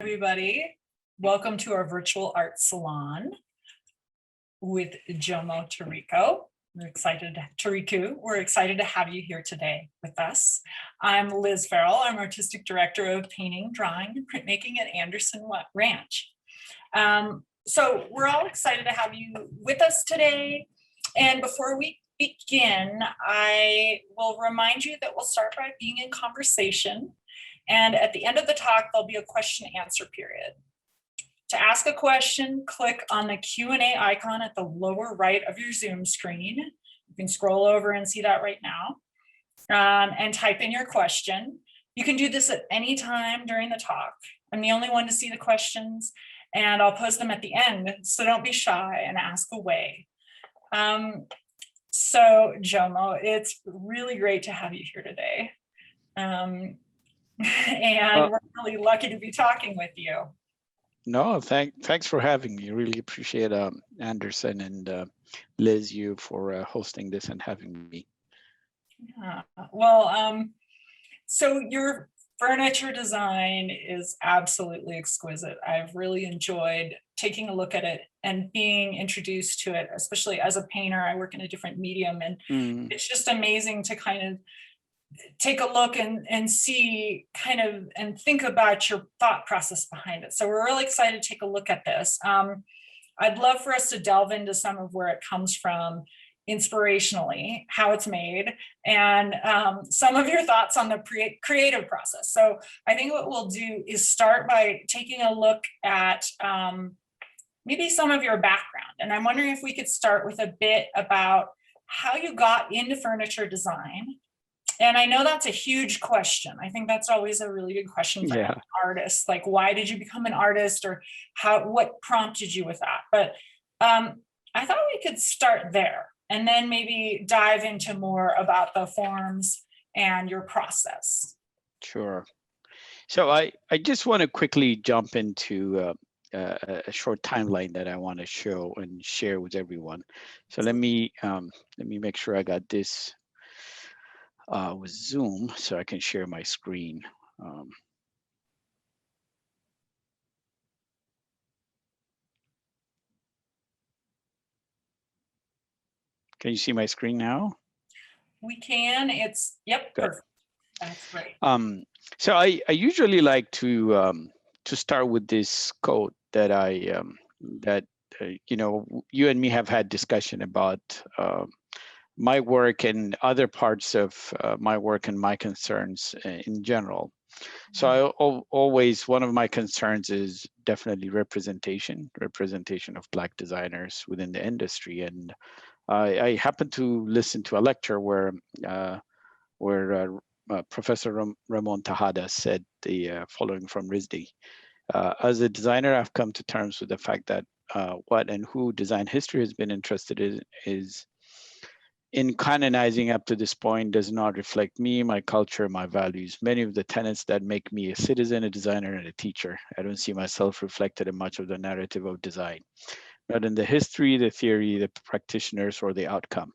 everybody. Welcome to our virtual art salon with Jomo Tariku. We're excited to have you here today with us. I'm Liz Farrell. I'm Artistic Director of Painting, Drawing, and Printmaking at Anderson Ranch. So we're all excited to have you with us today. And before we begin, I will remind you that we'll start by being in conversation. And at the end of the talk, there'll be a question and answer period. To ask a question, click on the Q&A icon at the lower right of your Zoom screen. You can scroll over and see that right now, and type in your question. You can do this at any time during the talk. I'm the only one to see the questions, and I'll post them at the end, so don't be shy and ask away. So Jomo, it's really great to have you here today. And we're really lucky to be talking with you. No, thanks for having me. Really appreciate Anderson and Liz, you for hosting this and having me. Yeah. Well, so your furniture design is absolutely exquisite. I've really enjoyed taking a look at it and being introduced to it, especially as a painter. I work in a different medium, and it's just amazing to kind of take a look and see and think about your thought process behind it. So we're really excited to take a look at this. I'd love for us to delve into some of where it comes from inspirationally, how it's made, and some of your thoughts on the creative process. So I think what we'll do is start by taking a look at maybe some of your background. And I'm wondering if we could start with a bit about how you got into furniture design. And I know that's a huge question. I think that's always a really good question for an artist. Like, why did you become an artist, or what prompted you with that? But I thought we could start there and then maybe dive into more about the forms and your process. Sure. So I just want to quickly jump into a short timeline that I want to show and share with everyone. So let me make sure I got this with Zoom so I can share my screen. Can you see my screen now? We can. Yep, good. Perfect. That's great. So I usually like to start with this quote that you and me have had discussion about my work and other parts of my work and my concerns in general. So I always, one of my concerns is definitely representation of Black designers within the industry. And I happened to listen to a lecture where Professor Ramon Tejada said the following from RISD. As a designer, I've come to terms with the fact that what and who design history has been interested in is in canonizing up to this point does not reflect me, my culture, my values. Many of the tenets that make me a citizen, a designer, and a teacher. I don't see myself reflected in much of the narrative of design, not in the history, the theory, the practitioners, or the outcome.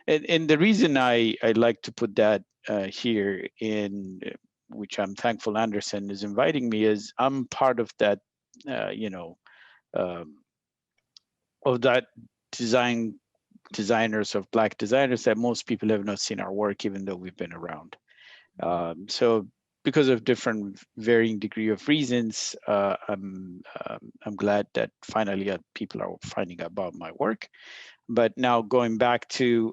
And the reason I like to put that here in, which I'm thankful Anderson is inviting me, is I'm part of that, of that designers of Black designers that most people have not seen our work, even though we've been around. So because of different varying degree of reasons, I'm glad that finally people are finding out about my work. But now going back to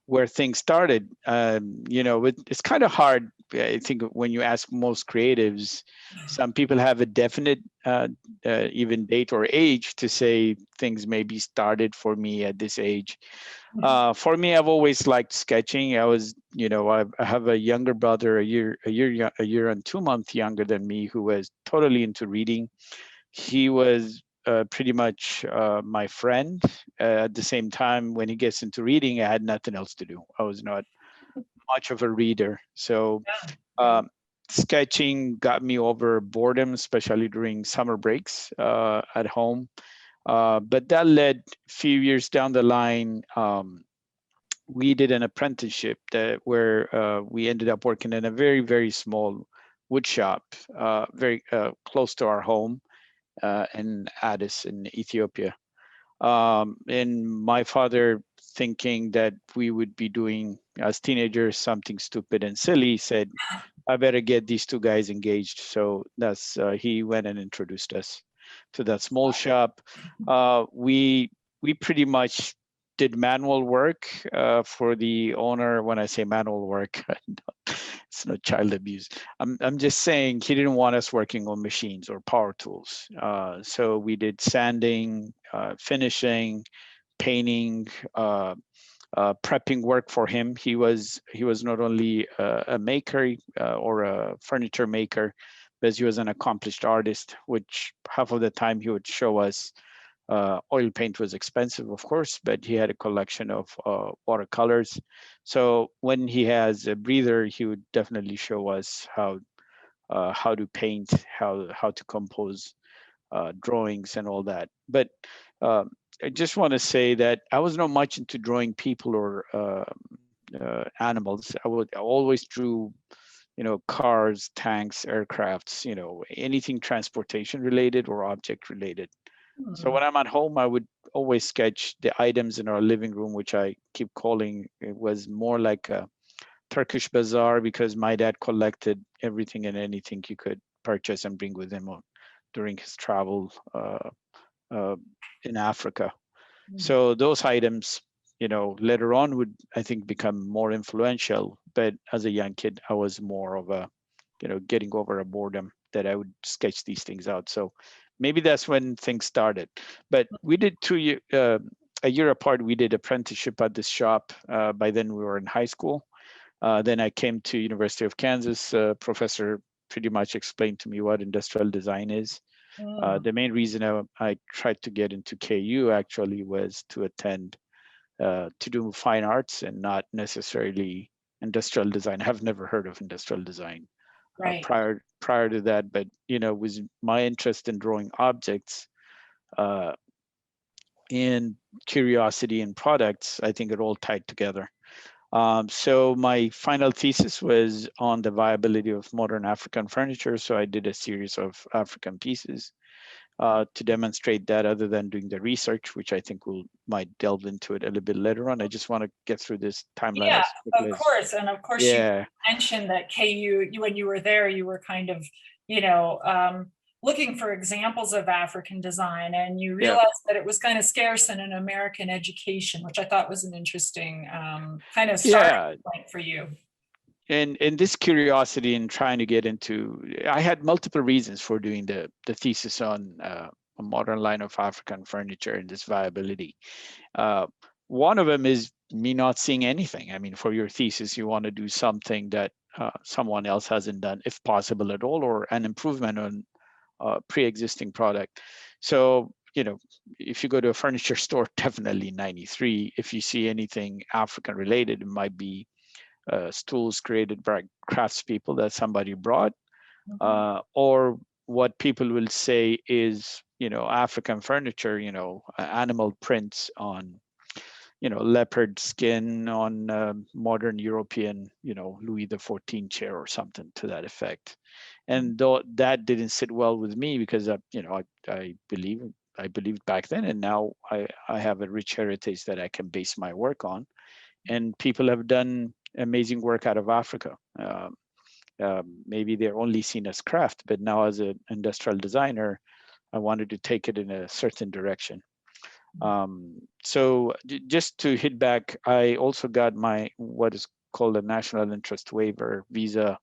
where things started, it's kind of hard. I think when you ask most creatives, some people have a definite even date or age to say things maybe started for me at this age. For me, I've always liked sketching. I have a younger brother, a year and 2 months younger than me, who was totally into reading. He was pretty much my friend. At the same time, when he gets into reading, I had nothing else to do. I was not much of a reader. So sketching got me over boredom, especially during summer breaks at home. But that led a few years down the line. We did an apprenticeship where we ended up working in a very, very small wood shop very close to our home in Addis in Ethiopia. And my father, thinking that we would be doing as teenagers something stupid and silly, said, I better get these two guys engaged. So that's he went and introduced us to that small shop. We pretty much did manual work for the owner. When I say manual work, it's not child abuse. I'm just saying he didn't want us working on machines or power tools. So we did sanding, finishing, painting, prepping work for him. He was not only a maker or a furniture maker, but he was an accomplished artist, which half of the time he would show us. Oil paint was expensive, of course, but he had a collection of watercolors. So when he has a breather, he would definitely show us how to paint, how to compose drawings and all that. But I just want to say that I was not much into drawing people or animals. I always drew, cars, tanks, aircrafts, anything transportation related or object related. So when I'm at home, I would always sketch the items in our living room, which I keep calling, it was more like a Turkish bazaar, because my dad collected everything and anything he could purchase and bring with him during his travel uh, in Africa. So those items, later on would, I think, become more influential. But as a young kid, I was more of a, getting over a boredom that I would sketch these things out. So maybe that's when things started. But we did a year apart, we did apprenticeship at this shop. By then we were in high school. Then I came to University of Kansas. Professor pretty much explained to me what industrial design is. The main reason I tried to get into KU actually was to attend, to do fine arts and not necessarily industrial design. I've never heard of industrial design Right. prior to that, but was my interest in drawing objects and curiosity in products. I think it all tied together. So my final thesis was on the viability of modern African furniture. So I did a series of African pieces to demonstrate that, other than doing the research, which I think we might delve into it a little bit later on. I just want to get through this timeline. Yeah, as quickly of as, course. And of course, yeah, you mentioned that KU, when you were there, you were kind of, looking for examples of African design, and you yeah, realized that it was kind of scarce in an American education, which I thought was an interesting kind of starting yeah. point for you. And this curiosity in trying to get into, I had multiple reasons for doing the thesis on a modern line of African furniture and this viability. One of them is me not seeing anything. I mean, for your thesis, you want to do something that someone else hasn't done, if possible at all, or an improvement on pre-existing product. So, if you go to a furniture store, definitely 93. If you see anything African related, it might be stools created by craftspeople that somebody brought, or what people will say is, African furniture, animal prints on, leopard skin on modern European, Louis XIV chair or something to that effect. And though that didn't sit well with me, because I believed back then, and now I have a rich heritage that I can base my work on. And people have done amazing work out of Africa. Maybe they're only seen as craft, but now as an industrial designer, I wanted to take it in a certain direction. So just to hit back, I also got my what is called a national interest waiver visa,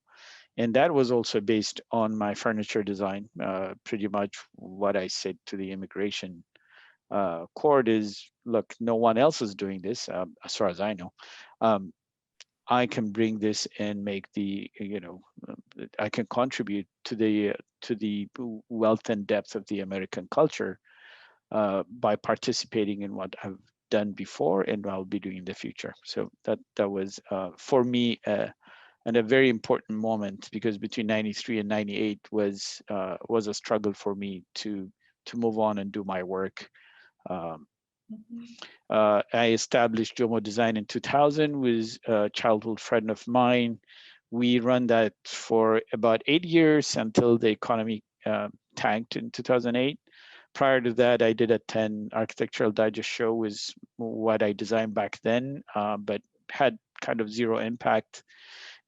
and that was also based on my furniture design. Pretty much what I said to the immigration court is, look, no one else is doing this, as far as I know. I can bring this and make the, I can contribute to the wealth and depth of the American culture by participating in what I've done before and I'll be doing in the future. So that was for me and a very important moment, because between 93 and 98 was a struggle for me to move on and do my work. I established Jomo Design in 2000 with a childhood friend of mine. We run that for about 8 years until the economy tanked in 2008. Prior to that, I did attend Architectural Digest show, was what I designed back then, but had kind of zero impact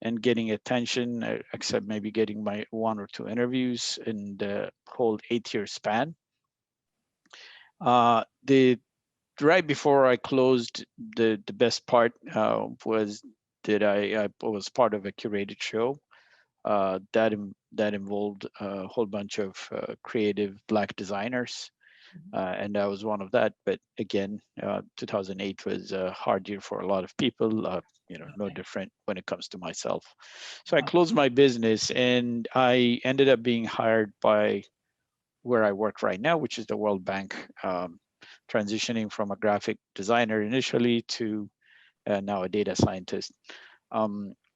and getting attention, except maybe getting my 1 or 2 interviews in the whole 8-year span. The right before I closed, the best part was that I was part of a curated show that involved a whole bunch of creative Black designers. And I was one of that. But again, 2008 was a hard year for a lot of people, no different when it comes to myself. So I closed my business and I ended up being hired by where I work right now, which is the World Bank, transitioning from a graphic designer initially to now a data scientist.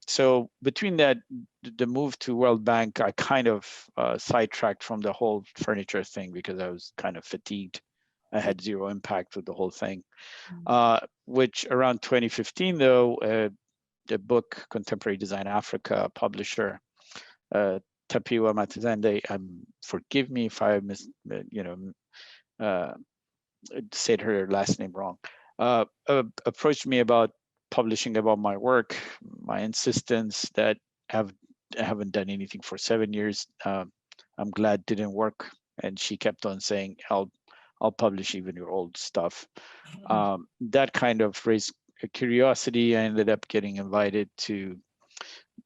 So between that, the move to World Bank, I kind of sidetracked from the whole furniture thing because I was kind of fatigued. I had zero impact with the whole thing. Which around 2015, though, the book Contemporary Design Africa publisher, Tapiwa Matizande, forgive me if I said her last name wrong, approached me about publishing about my work, my insistence that I haven't done anything for 7 years. I'm glad didn't work. And she kept on saying, I'll publish even your old stuff. That kind of raised a curiosity. I ended up getting invited to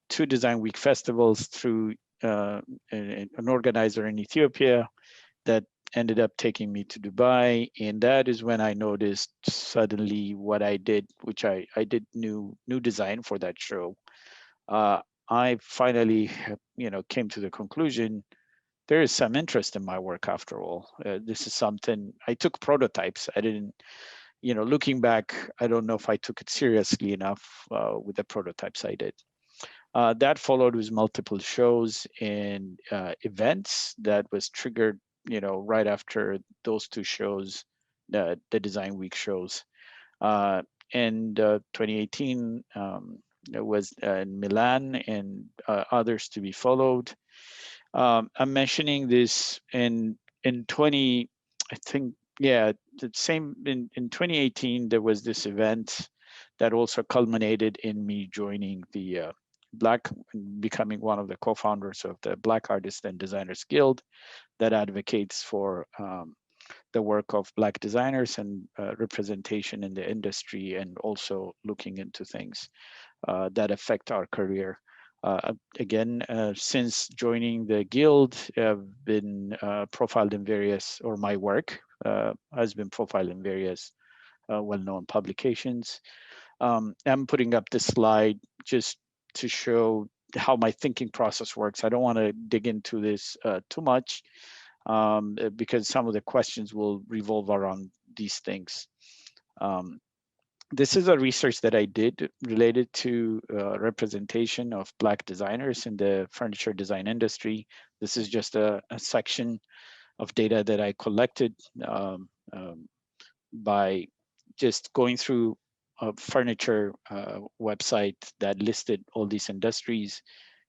2 Design Week festivals through an organizer in Ethiopia that ended up taking me to Dubai. And that is when I noticed suddenly what I did, which I did new design for that show. I finally, came to the conclusion there is some interest in my work after all. This is something I took prototypes. I didn't, looking back, I don't know if I took it seriously enough with the prototypes I did. That followed with multiple shows and events that was triggered, right after those 2 shows, the Design Week shows. And 2018 it was in Milan and others to be followed. I'm mentioning this in 20, I think, yeah, the same in 2018, there was this event that also culminated in me joining the becoming one of the co-founders of the Black Artists and Designers Guild that advocates for the work of Black designers and representation in the industry, and also looking into things that affect our career. Again, since joining the guild, I've been profiled in various, or my work has been profiled in various well-known publications. I'm putting up this slide just to show how my thinking process works. I don't want to dig into this too much because some of the questions will revolve around these things. This is a research that I did related to representation of Black designers in the furniture design industry. This is just a section of data that I collected by just going through a furniture website that listed all these industries.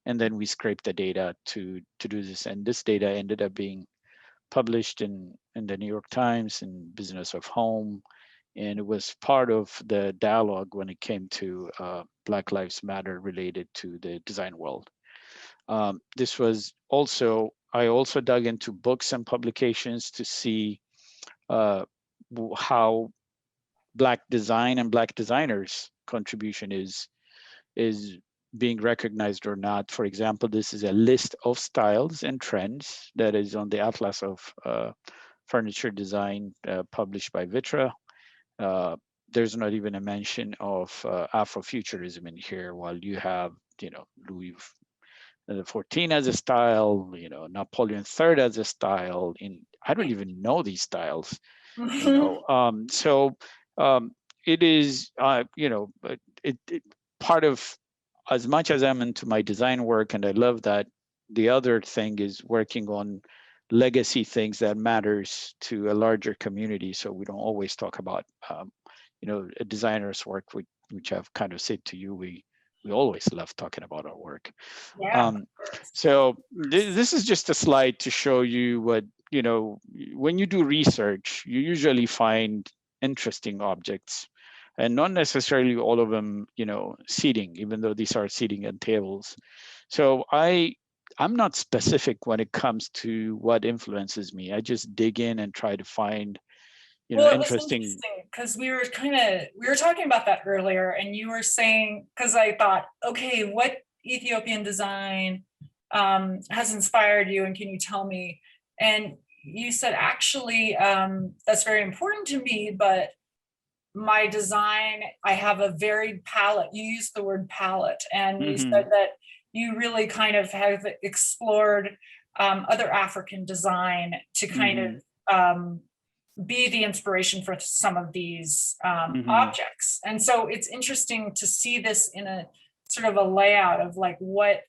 And then we scraped the data to do this. And this data ended up being published in the New York Times and Business of Home. And it was part of the dialogue when it came to Black Lives Matter related to the design world. This was also, I also dug into books and publications to see how Black design and Black designers' contribution is being recognized or not. For example, this is a list of styles and trends that is on the Atlas of Furniture Design published by Vitra. There's not even a mention of Afrofuturism in here, while you have, Louis XIV as a style, Napoleon III as a style. I don't even know these styles, So it is, it part of, as much as I'm into my design work and I love that, the other thing is working on legacy things that matters to a larger community. So we don't always talk about, a designer's work, which I've kind of said to you, we we always love talking about our work. Yeah. So this is just a slide to show you what, when you do research, you usually find interesting objects, and not necessarily all of them, seating, even though these are seating and tables. So I'm not specific when it comes to what influences me. I just dig in and try to find, Well, it was interesting. interesting because we were talking about that earlier, and you were saying, because I thought, okay, what Ethiopian design has inspired you, and can you tell me? And you said, actually, that's very important to me, but my design, I have a varied palette. You used the word palette, and you Mhm. said that you really kind of have explored other African design to kind of Mhm. be the inspiration for some of these Mhm. objects. And so it's interesting to see this in a sort of a layout of like what,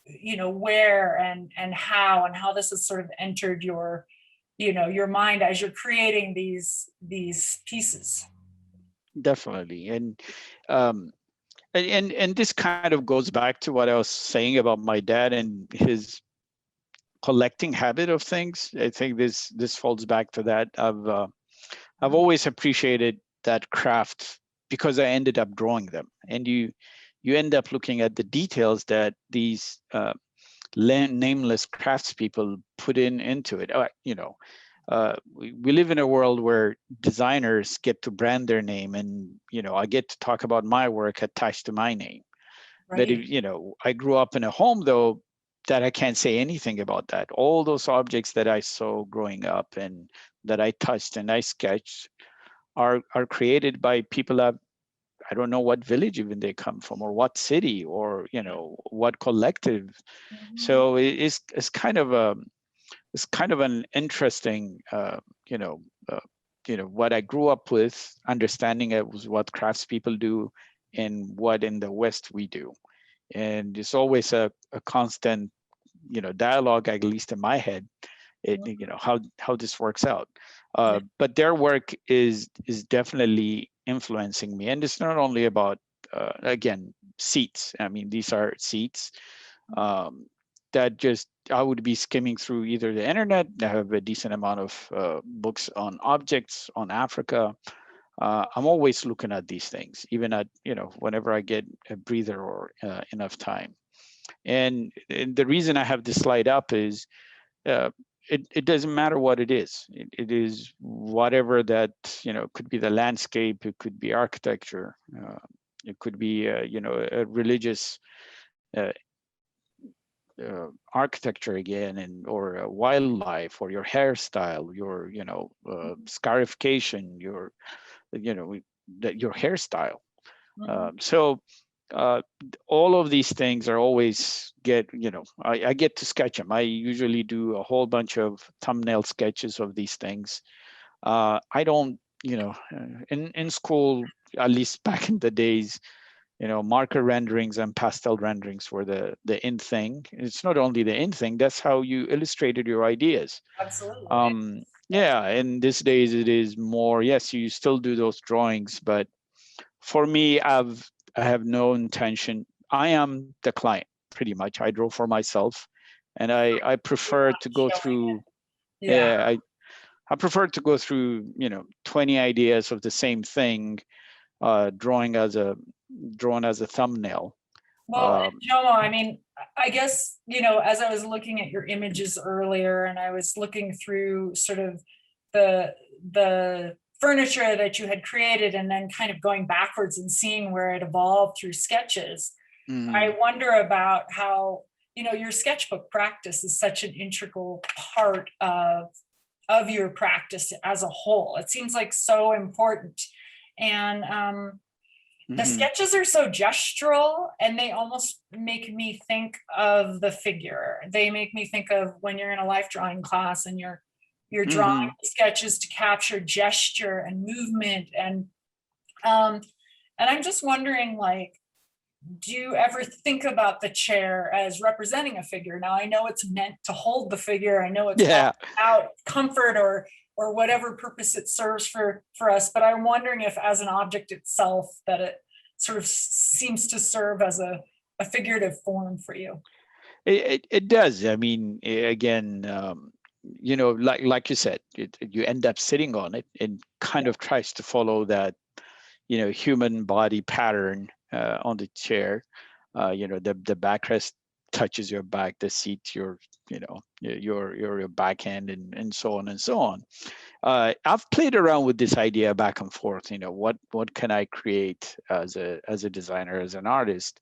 where and how this has sort of entered your mind as you're creating these pieces. Definitely. Um, and this kind of goes back to what I was saying about my dad and his collecting habit of things. I think this falls back to that. I've always appreciated that craft because I ended up drawing them, and you end up looking at the details that these nameless craftspeople put into it. We live in a world where designers get to brand their name, and I get to talk about my work attached to my name. But Right. if I grew up in a home though that I can't say anything about that. All those objects that I saw growing up and that I touched and I sketched are created by people that I don't know what village even they come from, or what city, or what collective. Mhm. So it's kind of an interesting you know uh, what I grew up with, understanding it was what craftspeople do and what in the West we do, and it's always a constant dialogue, at least in my head, how this works out. Yeah. But their work is definitely influencing me, and it's not only about again seats. I mean, these are seats um, that just I would be skimming through either the internet. I have a decent amount of books on objects on Africa. I'm always looking at these things, even at whenever I get a breather or enough time. And the reason I have this slide up is uh, it doesn't matter what it is. It is whatever that could be the landscape. It could be architecture. It could be a religious uh, architecture again, and or wildlife, or your hairstyle, your scarification, your you know your hairstyle. Mhm. So uh, all of these things are always I get to sketch them. I usually do a whole bunch of thumbnail sketches of these things. I don't, in school, at least back in the days, marker renderings and pastel renderings were the in thing. It's not only the in thing, that's how you illustrated your ideas. Absolutely. Yeah, in these days it is more, yes, you still do those drawings, but for me, I have no intention. I am the client, pretty much. I draw for myself, and I You're prefer not to go showing it. through. Yeah. Yeah, I prefer to go through 20 ideas of the same thing, drawn as a thumbnail. Well, Um, Jomo, I mean, I guess, as I was looking at your images earlier, and I was looking through sort of the the furniture that you had created, and then kind of going backwards and seeing where it evolved through sketches, I mm, wonder about how, your sketchbook practice is such an integral part of your practice as a whole. It seems like so important. And the mhm, sketches are so gestural, and they almost make me think of the figure. They make me think of when you're in a life drawing class and you're drawing mhm. sketches to capture gesture and movement. Um and I'm just wondering, like, do you ever think about the chair as representing a figure? Now I know it's meant to hold the figure. I know it's Yeah. about comfort or whatever purpose it serves for us, but I'm wondering if as an object itself that sort of seems to serve as a figurative form for you. It does. I mean, again, like you said, you end up sitting on it and kind of tries to follow that, human body pattern on the chair. The backrest touches your back, the seat, your backhand, and so on and so on. I've played around with this idea back and forth. What can I create as a designer, as an artist?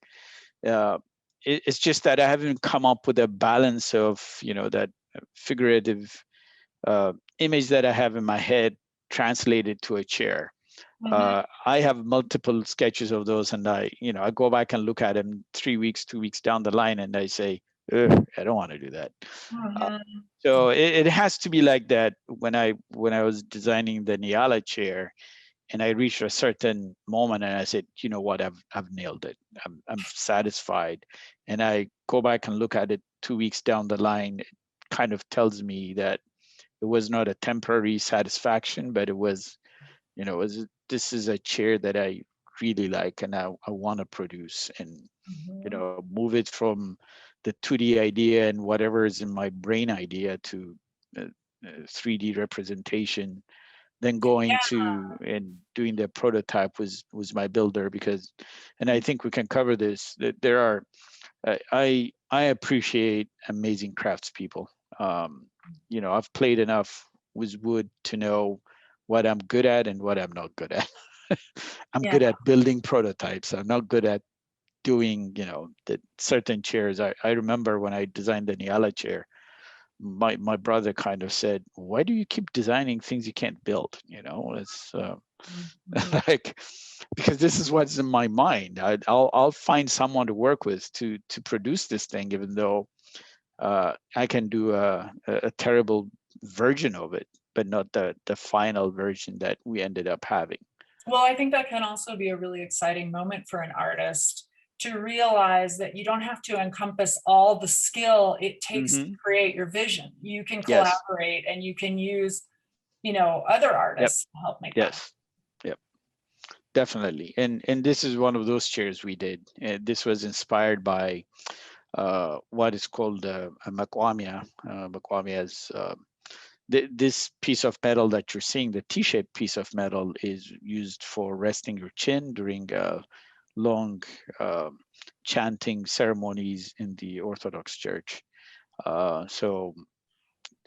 Uh, it's just that I haven't come up with a balance of that figurative image that I have in my head translated to a chair. I have multiple sketches of those, and I go back and look at them 3 weeks, 2 weeks down the line, and I say, I don't want to do that. So it has to be like that. When I was designing the Nyala chair, and I reached a certain moment, and I said, you know what, I've nailed it. I'm satisfied. And I go back and look at it 2 weeks down the line. It kind of tells me that it was not a temporary satisfaction, but it was, this is a chair that I really like, and I want to produce and move it from the 2D idea and whatever is in my brain idea to 3D representation. Then going to and doing the prototype was my builder, because, and I think we can cover this, that there are, I appreciate amazing craftspeople. I've played enough with wood to know what I'm good at and what I'm not good at. I'm good at building prototypes. I'm not good at doing, the certain chairs. I remember when I designed the Nyala chair, my brother kind of said, why do you keep designing things you can't build? It's like, because this is what's in my mind. I'll find someone to work with to produce this thing, even though I can do a terrible version of it, but not the final version that we ended up having. Well, I think that can also be a really exciting moment for an artist, to realize that you don't have to encompass all the skill it takes to create your vision. You can collaborate, and you can use, other artists to help make that. Yep. Definitely. And this is one of those chairs we did. This was inspired by what is called a makwamia. Makwamia is this piece of metal that you're seeing, the T-shaped piece of metal, is used for resting your chin during long chanting ceremonies in the Orthodox Church. So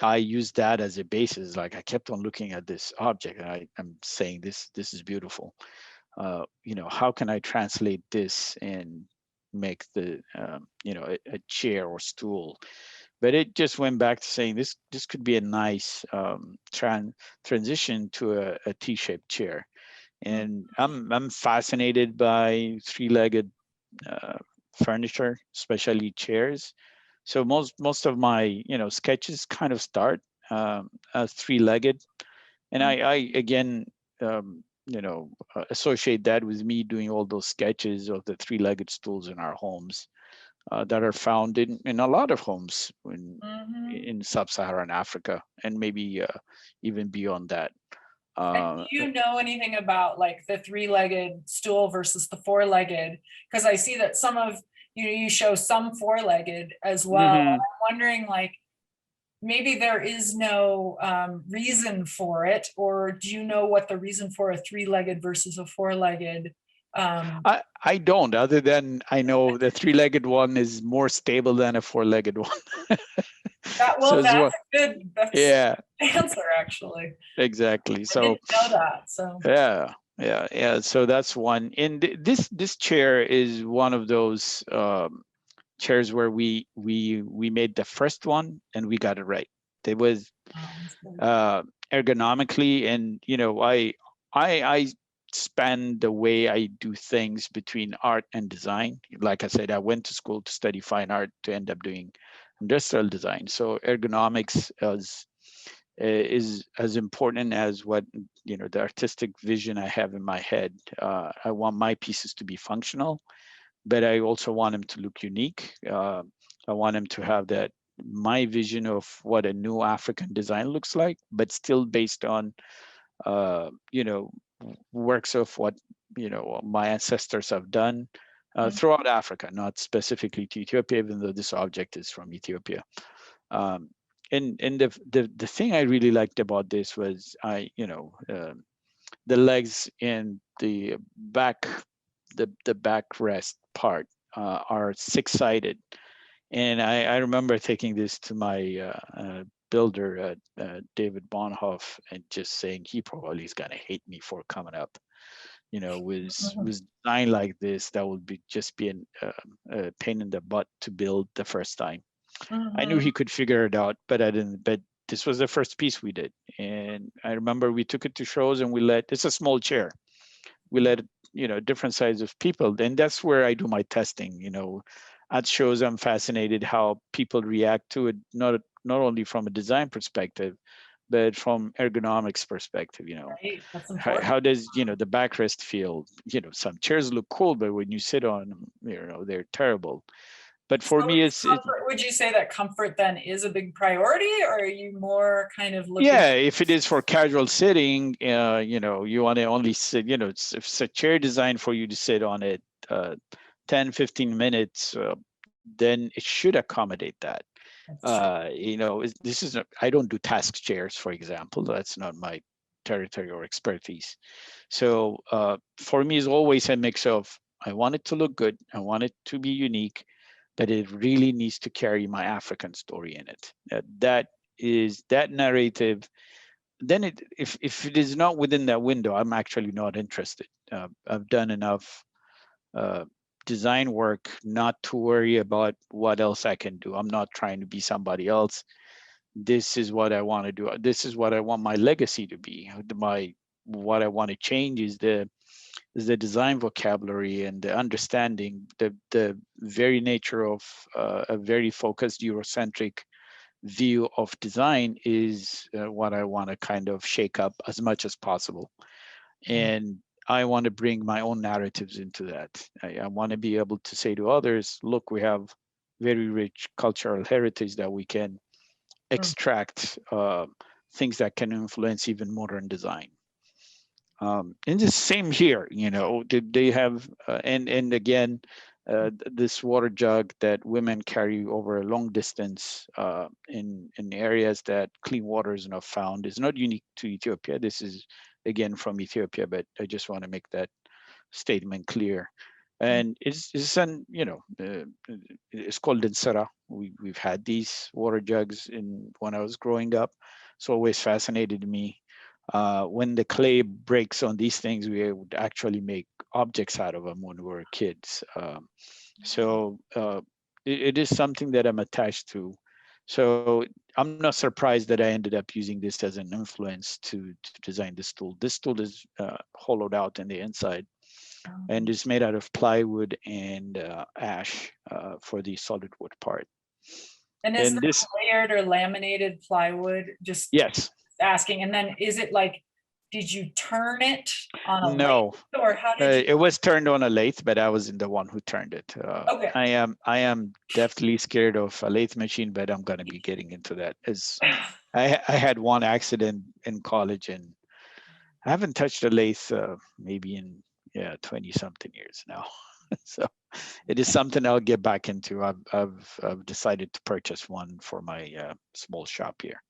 I used that as a basis. Like, I kept on looking at this object, and I'm saying, this is beautiful. How can I translate this and make the a chair or stool? But it just went back to saying this could be a nice transition to a T-shaped chair. And I'm fascinated by three-legged furniture, especially chairs. So most of my sketches kind of start as three-legged, and I again associate that with me doing all those sketches of the three-legged stools in our homes that are found in a lot of homes in sub-Saharan Africa, and maybe even beyond that. And do you know anything about like the three-legged stool versus the four-legged? Because I see that some of you show some four-legged as well. I'm wondering, like, maybe there is no reason for it, or do you know what the reason for a three-legged versus a four-legged? I don't, other than I know the three-legged one is more stable than a four-legged one. That's a good answer, actually. Exactly. So I didn't know that. So yeah. So that's one. And this chair is one of those chairs where we made the first one and we got it right. It was ergonomically, and I span the way I do things between art and design. Like I said, I went to school to study fine art to end up doing industrial design. So ergonomics is as important as what the artistic vision I have in my head. I want my pieces to be functional, but I also want them to look unique. I want them to have that my vision of what a new African design looks like, but still based on works of what my ancestors have done throughout Africa, not specifically to Ethiopia, even though this object is from Ethiopia. Um, and the thing I really liked about this was the legs and the back, the backrest part are six-sided. And I remember taking this to my builder, David Bonhoff, and just saying he probably is gonna hate me for coming up, was designed like this. That would be just be a pain in the butt to build the first time. I knew he could figure it out, but I didn't. But this was the first piece we did, and I remember we took it to shows, and it's a small chair. We let different sizes of people, and that's where I do my testing. At shows, I'm fascinated how people react to it, not only from a design perspective, but from ergonomics perspective. Right, that's important. How does the backrest feel? Some chairs look cool, but when you sit on them, they're terrible. But for So me, is comfort, would you say that comfort then is a big priority, or are you more kind of looking? yeah, if it is for casual sitting, you want to only sit, if it's a chair designed for you to sit on it 10, 15 minutes, then it should accommodate that. This is I don't do task chairs, for example. That's not my territory or expertise. So for me, it's always a mix of I want it to look good, I want it to be unique, but it really needs to carry my African story in it. That narrative. Then if it is not within that window, I'm actually not interested. I've done enough uh, design work not to worry about what else I can do. I'm not trying to be somebody else. This is what I want to do. This is what I want my legacy to be. What I want to change is the design vocabulary and the understanding, the very nature of a very focused Eurocentric view of design is what I want to kind of shake up as much as possible. And I want to bring my own narratives into that. I want to be able to say to others, look, we have very rich cultural heritage that we can extract things that can influence even modern design. And the same here, they have, and again, this water jug that women carry over a long distance in areas that clean water is not found is not unique to Ethiopia. This is again from Ethiopia, but I just want to make that statement clear. And it's called insera. We've had these water jugs when I was growing up. It's always fascinated me. When the clay breaks on these things, we would actually make objects out of them when we were kids. So it is something that I'm attached to. So I'm not surprised that I ended up using this as an influence to design this tool. This tool is hollowed out in the inside and is made out of plywood and ash for the solid wood part. And is this layered or laminated plywood? Just yes. Asking. And then is it like, did you turn it on a no lathe, or how did you? It was turned on a lathe, but I wasn't the one who turned it. Okay. I am definitely scared of a lathe machine, but I'm going to be getting into that. As I had one accident in college, and I haven't touched a lathe maybe in 20 something years now. So it is something I'll get back into. I've decided to purchase one for my small shop here.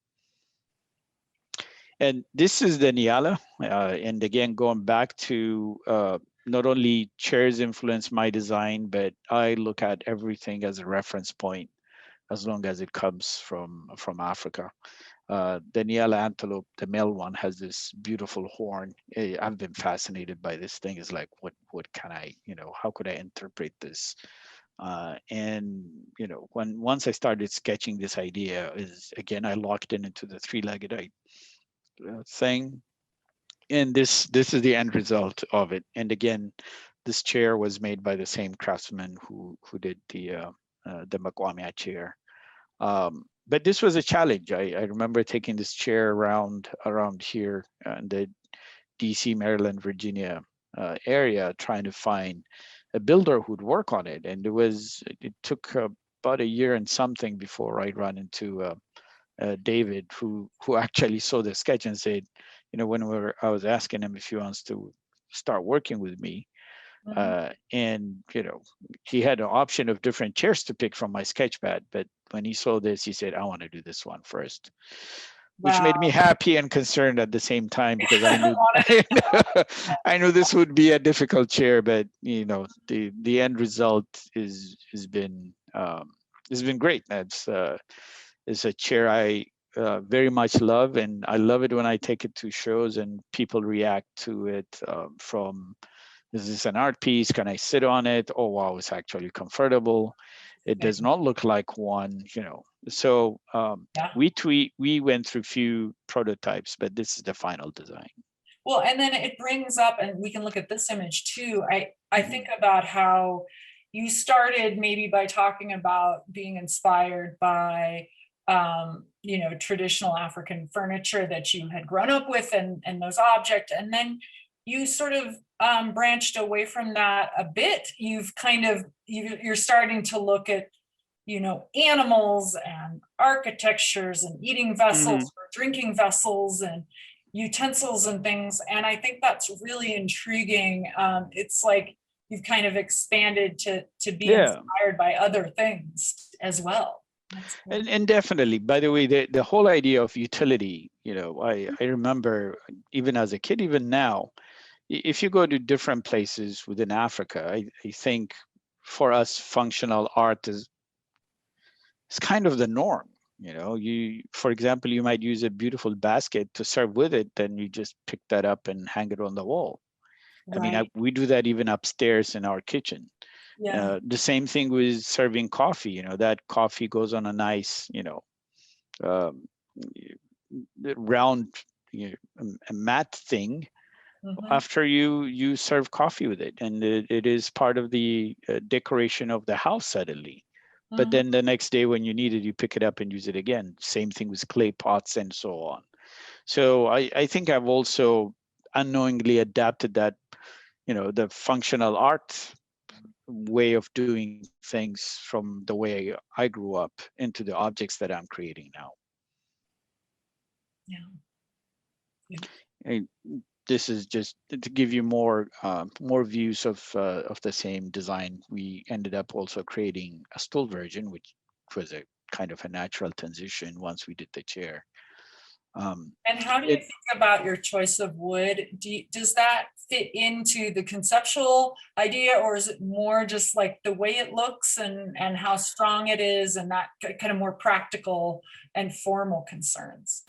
And this is the Niala. And again, going back to not only chairs influence my design, but I look at everything as a reference point as long as it comes from Africa. The Niala antelope, the male one, has this beautiful horn. I've been fascinated by this thing. It's like, what can I, how could I interpret this? And once I started sketching this idea, is again I locked into the three-legged thing, and this is the end result of it. And again, this chair was made by the same craftsman who did the Makwamia chair. But this was a challenge. I remember taking this chair around here in the DC, Maryland, Virginia area, trying to find a builder who'd work on it. And it took about a year and something before I ran into David, who actually saw the sketch and said, when I was asking him if he wants to start working with me. Mhm. And he had an option of different chairs to pick from my sketchpad, but when he saw this, he said, I want to do this one first, which made me Wow. happy and concerned at the same time, because I knew Wanted it. I knew this would be a difficult chair, but the end result is has been great. It's a chair I very much love, and I love it when I take it to shows and people react to it, from, is this an art piece? Can I sit on it? Oh, wow, it's actually comfortable. It does not look like one, So Yeah. we went through few prototypes, but this is the final design. Well, and then it brings up, and we can look at this image too. I Mhm. think about how you started maybe by talking about being inspired by traditional African furniture that you had grown up with, and those objects, and then you sort of branched away from that a bit. You're starting to look at animals and architectures and eating vessels Mhm. or drinking vessels and utensils and things. And I think that's really intriguing. It's like you've kind of expanded to be Yeah, inspired by other things as well. That's cool. and definitely. By the way, the whole idea of utility, I remember even as a kid, even now, if you go to different places within Africa, I think for us, functional art is kind of the norm. For example, you might use a beautiful basket to serve with it, then you just pick that up and hang it on the wall. I mean, Right. we do that even upstairs in our kitchen. Yeah. The same thing with serving coffee. That coffee goes on a nice, um, round, a mat thing Mhm. after you serve coffee with it, and it is part of the decoration of the house suddenly. But Mhm. then the next day when you need it, you pick it up and use it again. Same thing with clay pots and so on. So I think I've also unknowingly adapted that, the functional art way of doing things from the way I grew up into the objects that I'm creating now. Yeah. Yeah. And this is just to give you more views of the same design. We ended up also creating a stool version, which was a kind of a natural transition once we did the chair. Um, And how do you it think about your choice of wood? Does that fit into the conceptual idea, or is it more just like the way it looks and how strong it is, and that kind of more practical and formal concerns?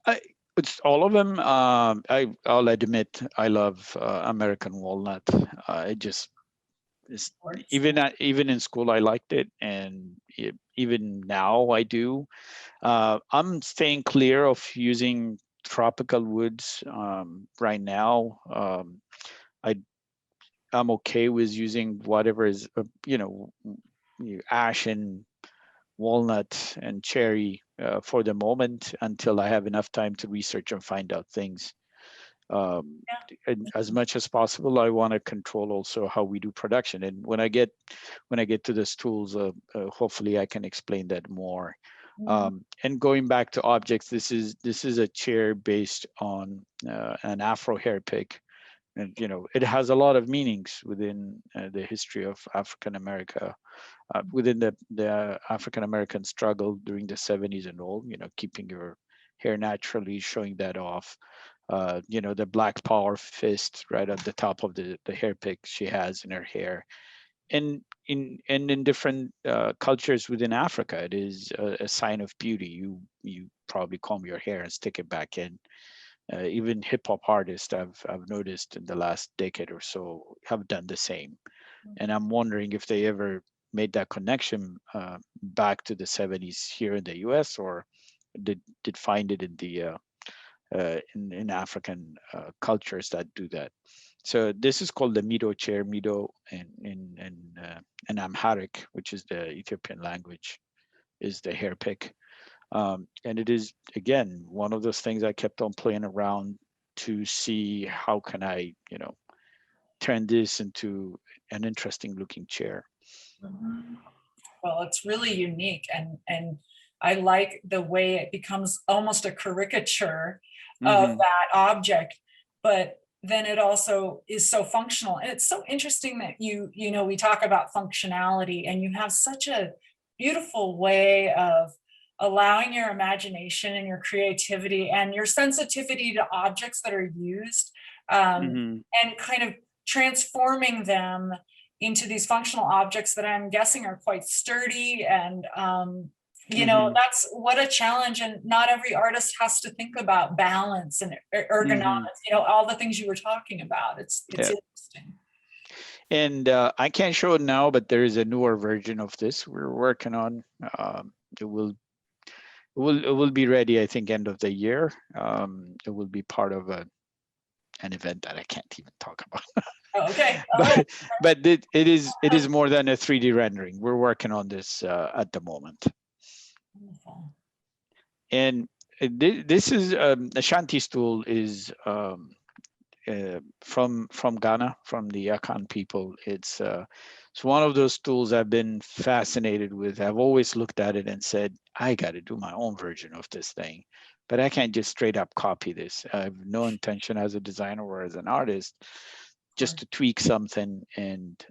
I, it's all of them. I'll admit I love American walnut. It just is, Words, even even in school I liked it, and even now I do. I'm staying clear of using tropical woods right now. I I'm okay with using whatever is ash and walnut and cherry for the moment, until I have enough time to research and find out things. Um, and as much as possible, I want to control also how we do production. And when I get to the stools, hopefully I can explain that more. yeah. And going back to objects, this is a chair based on an Afro hair pick, and it has a lot of meanings within the history of African America, within the African American struggle during the 70s and all. Keeping your hair naturally, showing that off. The Black Power fist right at the top of the hair pick she has in her hair, and in different cultures within Africa, it is a sign of beauty. You probably comb your hair and stick it back in. Even hip hop artists I've noticed in the last decade or so have done the same, and I'm wondering if they ever made that connection back to the 70s here in the U.S., or did find it in the in African cultures that do that. So this is called the Mido chair. Mido in Amharic, which is the Ethiopian language, is the hair pick. And it is, again, one of those things I kept on playing around to see how can I, turn this into an interesting looking chair. Mhm. Well, it's really unique, and I like the way it becomes almost a caricature of Hmm. that object. But then it also is so functional. And it's so interesting that you know, we talk about functionality, and you have such a beautiful way of allowing your imagination and your creativity and your sensitivity to objects that are used, Hmm. and kind of transforming them into these functional objects that I'm guessing are quite sturdy. And you know, Hmm. that's what a challenge. And not every artist has to think about balance and Hmm. ergonomics, you know, all the things you were talking about. It's Yeah. interesting. And I can't show it now, but there is a newer version of this we're working on. It will it will be ready, I think, end of the year. It will be part of an event that I can't even talk about. Oh, okay, all right. but it is more than a 3D rendering. We're working on this at the moment. Wonderful. And this is Ashanti stool is from Ghana, from the Akan people. It's one of those tools I've been fascinated with. I've always looked at it and said, I got to do my own version of this thing, but I can't just straight up copy this. I have no intention as a designer or as an artist just to tweak something and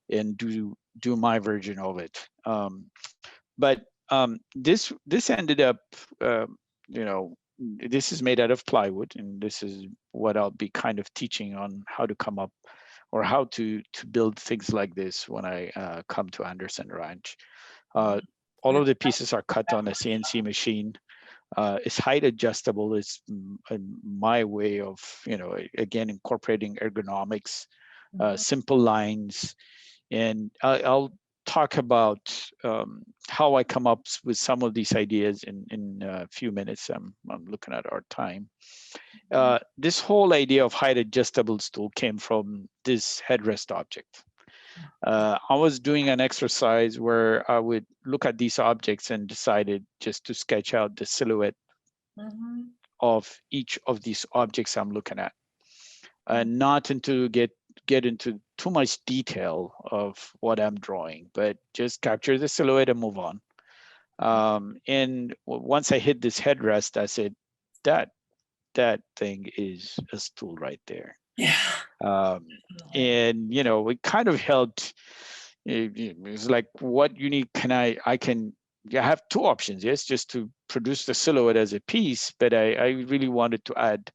do my version of it. But this ended up, you know, this is made out of plywood, and this is what I'll be kind of teaching on how to come up or how to build things like this when I come to Anderson Ranch. All of the pieces are cut on a CNC machine. It's height adjustable. It's my way of, you know, again, incorporating ergonomics, simple lines, and I'll talk about how I come up with some of these ideas in a few minutes. I'm looking at our time. This whole idea of height adjustable stool came from this headrest object. I was doing an exercise where I would look at these objects and decided just to sketch out the silhouette Mhm. of each of these objects I'm looking at, and not into get into too much detail of what I'm drawing, but just capture the silhouette and move on. And once I hit this headrest, I said, that that thing is a stool right there. Yeah. Um, Definitely. and you know, it kind of helped. It's like, what you need? I can. I have two options. Yes, just to produce the silhouette as a piece, but I really wanted to add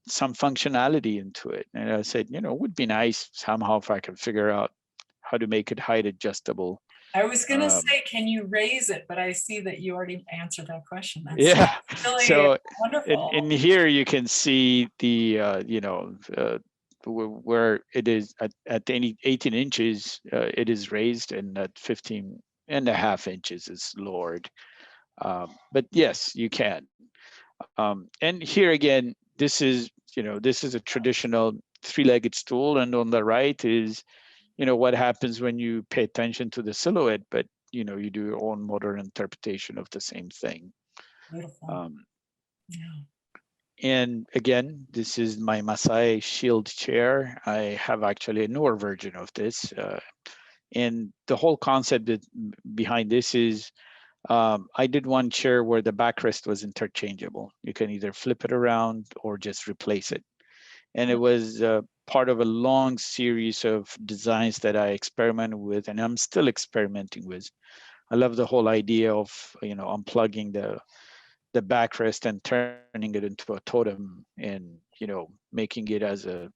some functionality into it. And I said, you know, it would be nice somehow if I can figure out how to make it height adjustable. I was gonna Um, say, can you raise it? But I see that you already answered that question. That's yeah. really So wonderful. in here you can see the, where it is at any 18 inches, it is raised, and at 15.5 inches is lowered. But yes, you can. And here again, this is a traditional three-legged stool, and on the right is, what happens when you pay attention to the silhouette, but you do your own modern interpretation of the same thing. Beautiful. Um, Yeah. and again, this is my Masai shield chair. I have actually a newer version of this. And the whole concept behind this is, I did one chair where the backrest was interchangeable. You can either flip it around or just replace it. And it was part of a long series of designs that I experimented with, and I'm still experimenting with. I love the whole idea of unplugging the backrest and turning it into a totem, and making it as a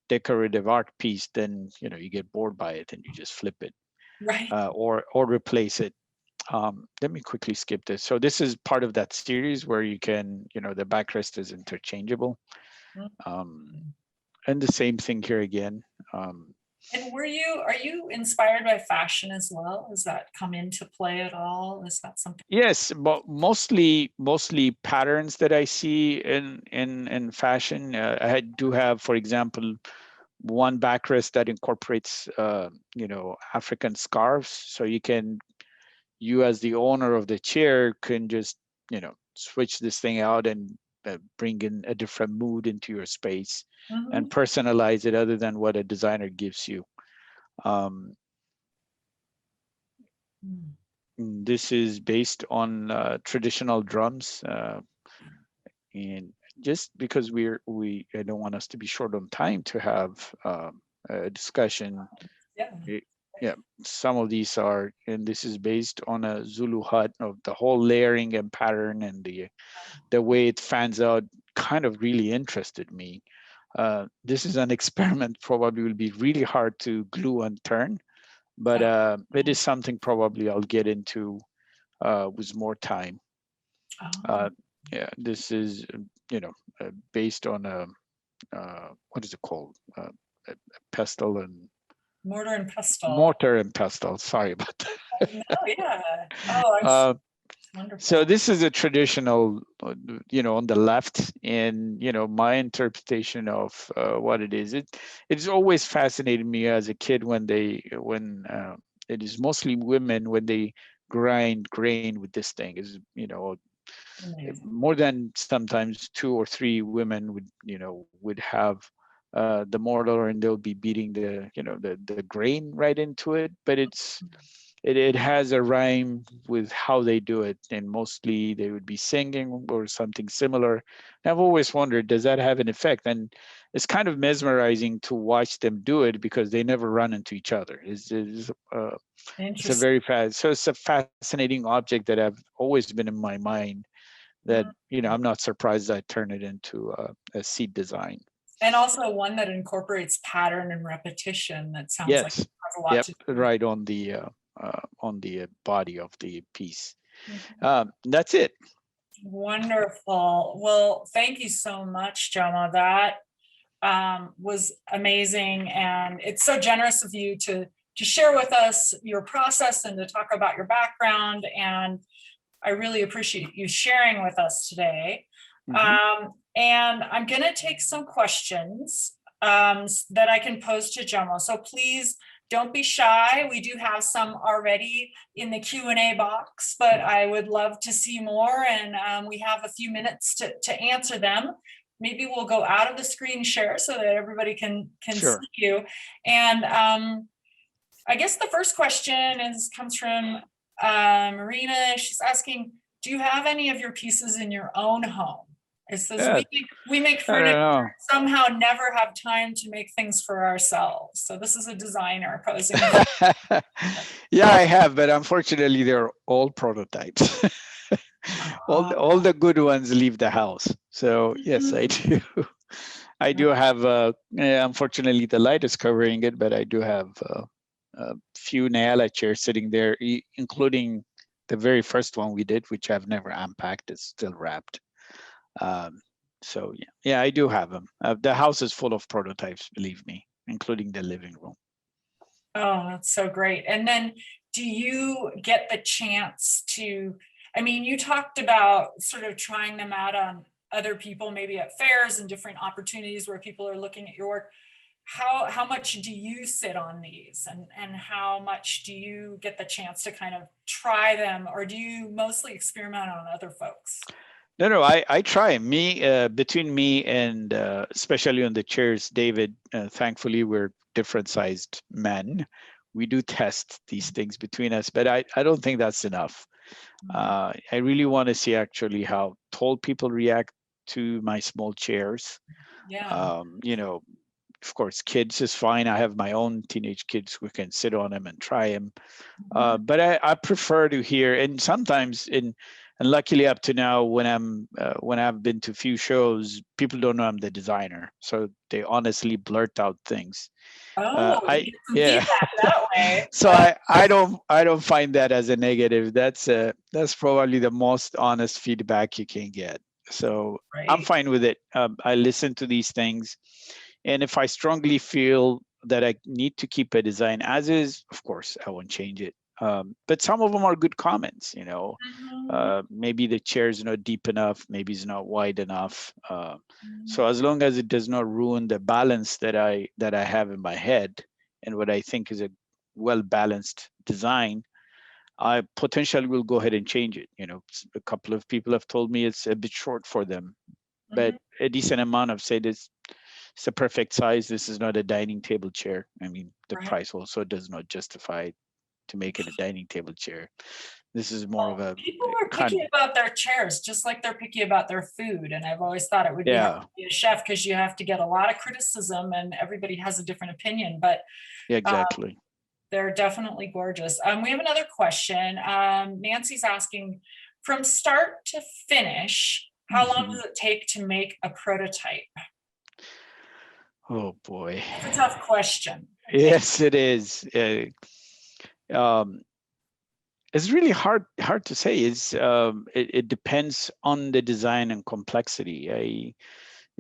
decorative art piece. Then you get bored by it and you just flip it, Right. or replace it. Let me quickly skip this. So this is part of that series where you can, the backrest is interchangeable. Um, and the same thing here again. Um, And are you inspired by fashion as well? Does that come into play at all? Is that something? yes, but mostly patterns that I see in fashion. I do have, for example, one backrest that incorporates African scarves, so you as the owner of the chair can just switch this thing out and bring in a different mood into your space and Mhm. personalize it other than what a designer gives you. Um, Mm. this is based on traditional drums, and just because I don't want us to be short on time to have a discussion. Yeah. Yeah, some of these are, and this is based on a Zulu hut of the whole layering and pattern and the way it fans out kind of really interested me. This is an experiment, probably will be really hard to glue and turn, but it is something probably I'll get into with more time. Oh, Yeah, this is, based on a, what is it called? A pestle and mortar and pestle. mortar and pestle. Sorry about No, yeah. Oh, I'm that. So wonderful. this is a traditional, on the left, and my interpretation of what it is. It's always fascinated me as a kid when it is mostly women when they grind grain with this thing. Is Amazing. more than sometimes two or three women would have the mortar, and they'll be beating the grain right into it, but it has a rhyme with how they do it, and mostly they would be singing or something similar. And I've always wondered, does that have an effect? And it's kind of mesmerizing to watch them do it because they never run into each other. It's a Interesting. very fast, so it's a fascinating object that have always been in my mind. That I'm not surprised I turn it into a seat design. And also one that incorporates pattern and repetition. That sounds like it Yes. has a lot Yep. to do with Right on the body of the piece. it. That's it. Wonderful. Well, thank you so much, Jomo. That was amazing. And it's so generous of you to share with us your process and to talk about your background. And I really appreciate you sharing with us today. And I'm going to take some questions that I can pose to Jomo. So please don't be shy. We do have some already in the Q&A box, but I would love to see more. And we have a few minutes to answer them. Maybe we'll go out of the screen share so that everybody can Sure. see you. And I guess the first question comes from Marina. She's asking, do you have any of your pieces in your own home? It says we make I furniture, don't know. somehow never have time to make things for ourselves. So this is a designer posing. Yeah, I have, but unfortunately, they're all prototypes. all the good ones leave the house. So yes, I do. I do have. Unfortunately, the light is covering it, but I do have a few Nyala chairs sitting there, including the very first one we did, which I've never unpacked. It's still wrapped. So yeah, I do have them. The house is full of prototypes, believe me, including the living room. Oh, that's so great. And then do you get the chance to, I mean, you talked about sort of trying them out on other people, maybe at fairs and different opportunities where people are looking at your work. How much do you sit on these, and how much do you get the chance to kind of try them, or do you mostly experiment on other folks? No, I try. Between me and especially on the chairs, David, thankfully we're different sized men. We do test these things between us, but I don't think that's enough. I really want to see actually how tall people react to my small chairs. Yeah. Of course, kids is fine. I have my own teenage kids who can sit on them and try them. But I prefer to hear, and sometimes and luckily up to now, when I've been to few shows, people don't know I'm the designer, so they honestly blurt out things. Oh, you get some Yeah. feedback that way. So I don't find that as a negative. That's probably the most honest feedback you can get. So I'm Right. fine with it. I listen to these things, and if I strongly feel that I need to keep a design as is, of course I won't change it. But some of them are good comments. Maybe the chair is not deep enough, maybe it's not wide enough. So as long as it does not ruin the balance that I have in my head and what I think is a well balanced design, I potentially will go ahead and change it. A couple of people have told me it's a bit short for them, but a decent amount have said it's a perfect size. This is not a dining table chair. I mean, the Right. price also does not justify it. to make it a dining table chair. This is more of Well, a people are kind. picky about their chairs, just like they're picky about their food. And I've always thought it would be hard Yeah, to be a chef because you have to get a lot of criticism and everybody has a different opinion, but yeah, exactly. they're definitely gorgeous. We have another question. Nancy's asking, from start to finish, how long does it take to make a prototype? Oh boy. It's a tough question. Yes, it is. Um, it's really hard to say. It depends on the design and complexity.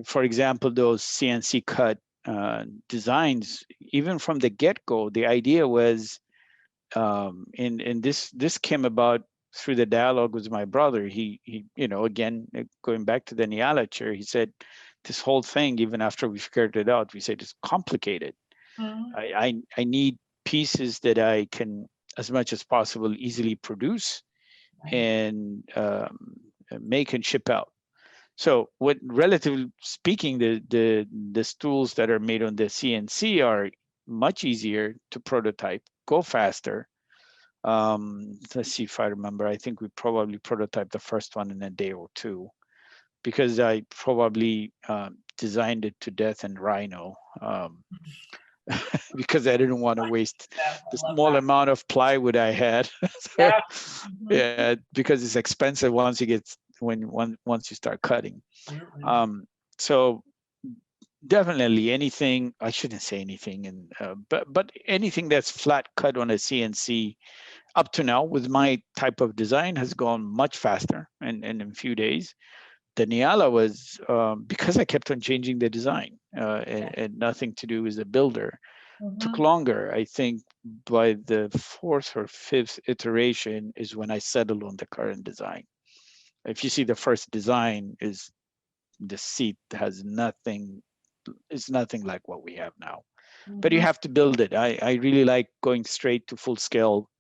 For example, those CNC cut designs, even from the get-go, the idea was, and this came about through the dialogue with my brother. He again, going back to the Niala chair, he said, this whole thing, even after we figured it out, we said it's complicated. Mhm. I need pieces that I can, as much as possible, easily produce and make and ship out. So, what, relatively speaking, the stools that are made on the CNC are much easier to prototype, go faster. Let's see if I remember. I think we probably prototyped the first one in a day or two, because I probably designed it to death in Rhino. Because I didn't want to waste Yeah, the I love small that. amount of plywood I had. So, Yeah. Mhm. yeah, because it's expensive once you get once you start cutting. Absolutely. So definitely anything. I shouldn't say anything, and but anything that's flat cut on a CNC up to now with my type of design has gone much faster and in a few days. The Niala was, because I kept on changing the design, and nothing to do with the builder, took Mhm. longer. I think by the fourth or fifth iteration is when I settled on the current design. If you see, the first design is, the seat has nothing, it's nothing like what we have now. But you Mhm. have to build it. I really like going straight to full scale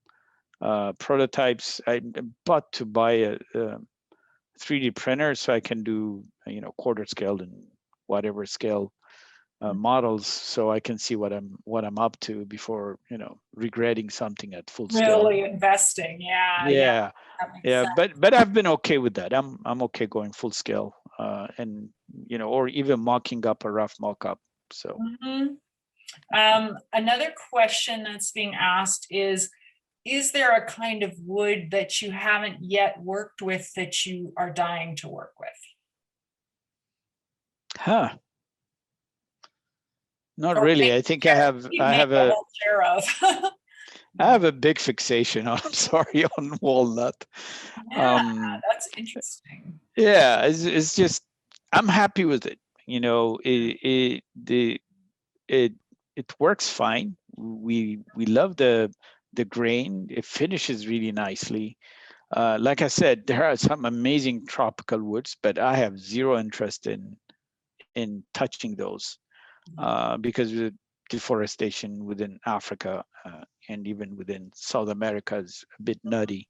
prototypes. I'm about to buy a 3D printer so I can do, quarter scale and whatever scale models, so I can see what I'm up to before, regretting something at full scale. Really investing. Yeah, yeah, Yeah, that makes yeah, sense. but I've been okay with that. I'm okay going full scale, and or even mocking up a rough mock-up. So Mhm. Another question that's being asked is there a kind of wood that you haven't yet worked with that you are dying to work with? huh, not Or really. make I think I have you I make have a a whole chair of? I have a big fixation on, I'm sorry, on walnut. Yeah, Um, that's interesting. yeah, it's just, I'm happy with it. It it works fine. We love the grain. It finishes really nicely. Like I said, there are some amazing tropical woods, but I have zero interest in touching those, because of the deforestation within Africa, and even within South America is a bit nutty.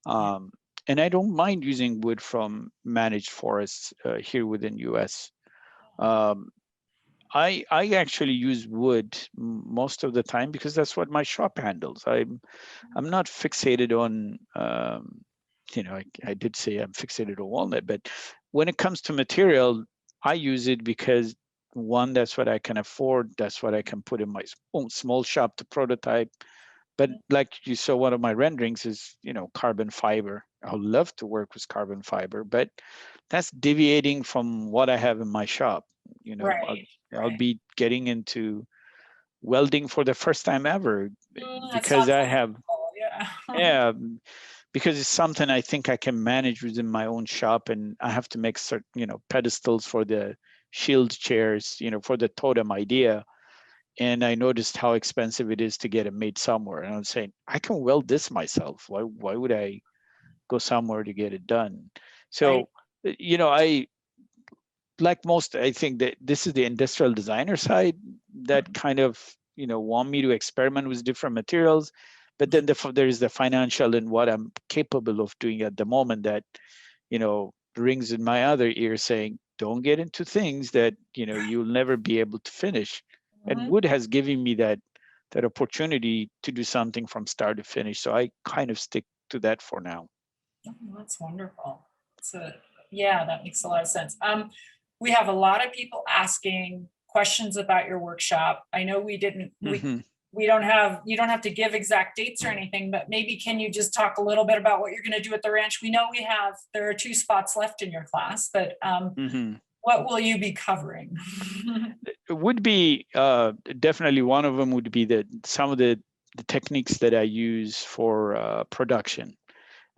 Um, and I don't mind using wood from managed forests here within US. Um, I actually use wood most of the time because that's what my shop handles. I'm not fixated on, I did say I'm fixated on walnut, but when it comes to material, I use it because, one, that's what I can afford. That's what I can put in my own small shop to prototype. But like you saw, one of my renderings is, carbon fiber. I would love to work with carbon fiber, but that's deviating from what I have in my shop. You know, I'll, Right, I'll right. be getting into welding for the first time ever That because sounds I have, wonderful. Yeah. yeah, because it's something I think I can manage within my own shop, and I have to make certain, pedestals for the shield chairs, for the totem idea. And I noticed how expensive it is to get it made somewhere. And I'm saying, I can weld this myself. Why would I go somewhere to get it done? Right. So, I, like most, I think that this is the industrial designer side that kind of, want me to experiment with different materials. But then there is the financial and what I'm capable of doing at the moment that, rings in my other ear saying, don't get into things that, you'll never be able to finish. And Mhm. wood has given me that opportunity to do something from start to finish. So I kind of stick to that for now. Oh, that's wonderful. So yeah, that makes a lot of sense. We have a lot of people asking questions about your workshop. I know we didn't, we don't have, you don't have to give exact dates or anything, but maybe can you just talk a little bit about what you're going to do at the ranch? We know there are 2 spots left in your class, but what will you be covering? It would be definitely one of them would be some of the techniques that I use for production.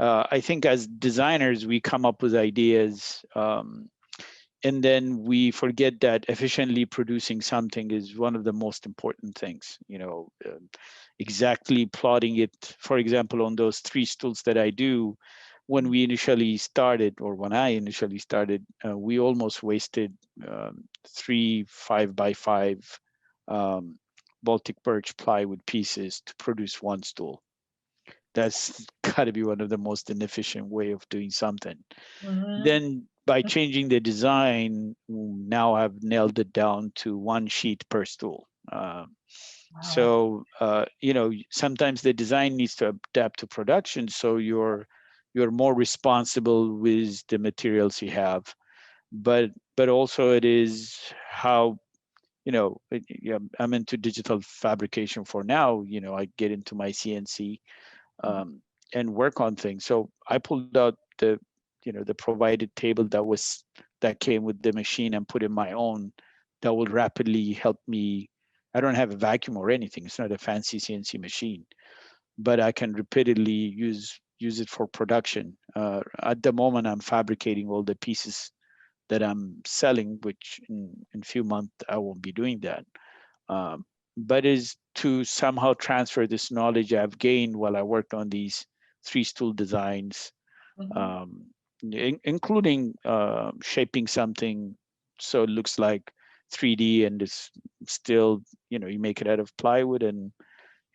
I think as designers, we come up with ideas and then we forget that efficiently producing something is one of the most important things. Exactly plotting it, for example, on those 3 stools that I do, when we initially started, or when I initially started, we almost wasted 3 5x5 Baltic birch plywood pieces to produce 1 stool. That's got to be one of the most inefficient way of doing something. Then by changing the design, now I've nailed it down to 1 sheet per stool. So sometimes the design needs to adapt to production, so you're more responsible with the materials you have, but also it is how I'm into digital fabrication for now. I get into my CNC and work on things. So I pulled out the provided table that came with the machine and put in my own that will rapidly help me. I don't have a vacuum or anything. It's not a fancy CNC machine, but I can repeatedly use it for production. At the moment, I'm fabricating all the pieces that I'm selling, which in a few months I won't be doing that. But is to somehow transfer this knowledge I've gained while I worked on these 3 stool designs, including shaping something so it looks like 3D and it's still, you make it out of plywood, and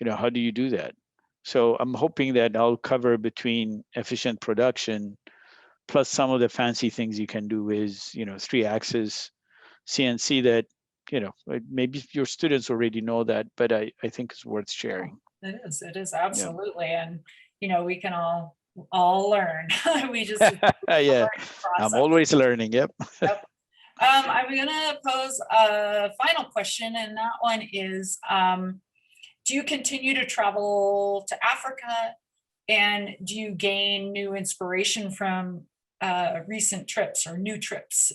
how do you do that? So I'm hoping that I'll cover between efficient production plus some of the fancy things you can do is 3-axis CNC that maybe your students already know that, but I think it's worth sharing. It is absolutely. And we can all learn. We just yeah, I'm always learning. Yep. I'm gonna pose a final question, and that one is, do you continue to travel to Africa, and do you gain new inspiration from recent trips or new trips?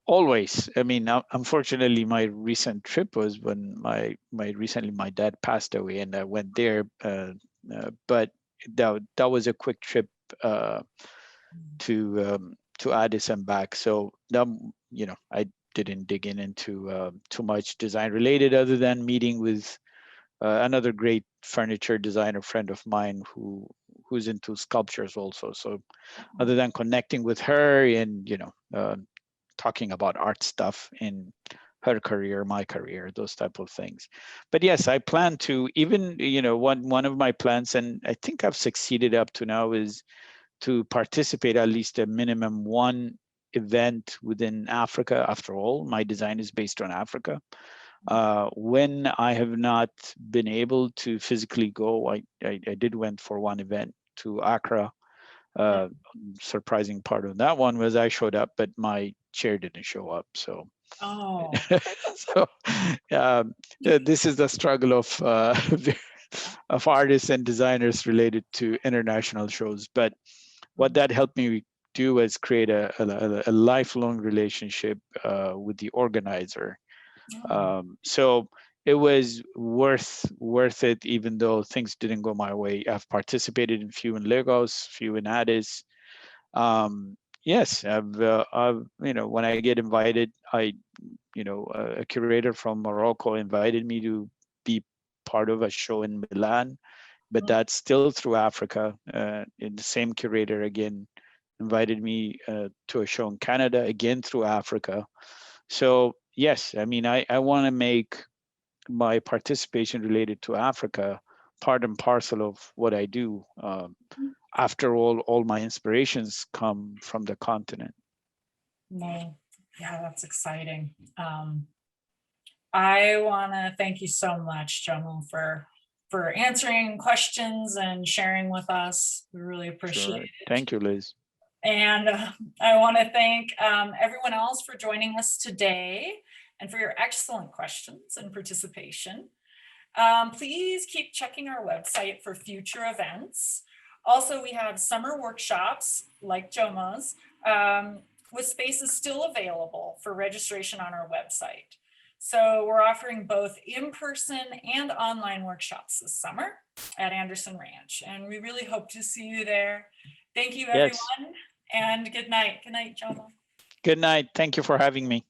Always. I mean, unfortunately, my recent trip was when recently my dad passed away, and I went there. But that was a quick trip to Addis and back. So I didn't dig into too much design related, other than meeting with another great furniture designer friend of mine who's into sculptures also. So other than connecting with her and talking about art stuff in her career, my career, those type of things. But yes, I plan to, even one of my plans, and I think I've succeeded up to now, is to participate at least a minimum 1 event within Africa. After all, my design is based on Africa. When I have not been able to physically go, I did went for 1 event to Accra. Surprising part of that one was I showed up, but my chair didn't show up. So, this is the struggle of artists and designers related to international shows. But what that helped me do was create a lifelong relationship with the organizer. So it was worth it, even though things didn't go my way. I've participated in few in Lagos, few in Addis. Yes, I've when I get invited, a curator from Morocco invited me to be part of a show in Milan, but that's still through Africa. And the same curator again invited me to a show in Canada, again through Africa. So yes, I mean, I want to make my participation related to Africa part and parcel of what I do. After all my inspirations come from the continent. No, yeah, that's exciting. I want to thank you so much, Jomo, for answering questions and sharing with us. We really appreciate Sure. it. Thank you, Liz. And I want to thank everyone else for joining us today and for your excellent questions and participation. Please keep checking our website for future events. Also, we have summer workshops like Jomo's with spaces still available for registration on our website. So we're offering both in-person and online workshops this summer at Anderson Ranch, and we really hope to see you there. Thank you, everyone, Yes. and good night. Good night, Jomo. Good night. Thank you for having me.